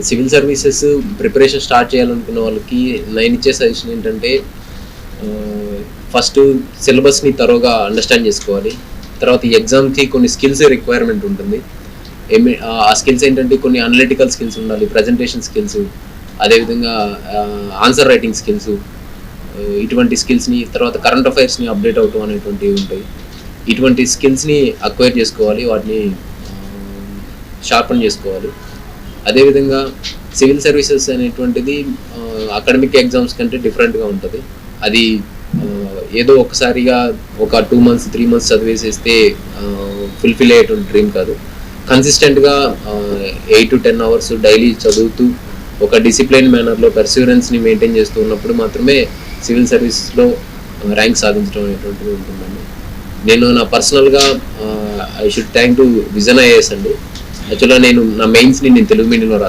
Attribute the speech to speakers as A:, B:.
A: Civil services preparation start చేయాలనుకున్న వాళ్ళకి నేను ఇచ్చే సజెషన్ ఏంటంటే, ఫస్ట్ సిలబస్ని తరోగా అండర్స్టాండ్ చేసుకోవాలి. తర్వాత ఈ ఎగ్జామ్కి కొన్ని స్కిల్స్ రిక్వైర్మెంట్ ఉంటుంది. ఆ స్కిల్స్ ఏంటంటే కొన్ని అనలిటికల్ స్కిల్స్ ఉండాలి, ప్రజెంటేషన్ స్కిల్స్, అదేవిధంగా ఆన్సర్ రైటింగ్ స్కిల్స్, ఇటువంటి స్కిల్స్ని, తర్వాత కరెంట్ అఫైర్స్ని అప్డేట్ అవటం అనేటువంటివి ఉంటాయి. ఇటువంటి స్కిల్స్ని అక్వైర్ చేసుకోవాలి, వాటిని షార్పన్ చేసుకోవాలి. అదేవిధంగా సివిల్ సర్వీసెస్ అనేటువంటిది అకాడమిక్ ఎగ్జామ్స్ కంటే డిఫరెంట్గా ఉంటుంది. అది ఏదో ఒకసారిగా ఒక 2 months 3 months చదివేసేస్తే ఫుల్ఫిల్ అయ్యేటువంటి డ్రీమ్ కాదు. కన్సిస్టెంట్గా 8 to 10 hours డైలీ చదువుతూ ఒక డిసిప్లైన్ మేనర్లో పర్సూరెన్స్ని మెయింటైన్ చేస్తూ ఉన్నప్పుడు మాత్రమే సివిల్ సర్వీసెస్లో ర్యాంక్ సాధించడం అనేటువంటిది ఉంటుందండి. నేను నా పర్సనల్గా I should thank to vision IAS అండి. యాక్చువల్గా నేను నా మెయిన్స్ని తెలుగు మీడియంలో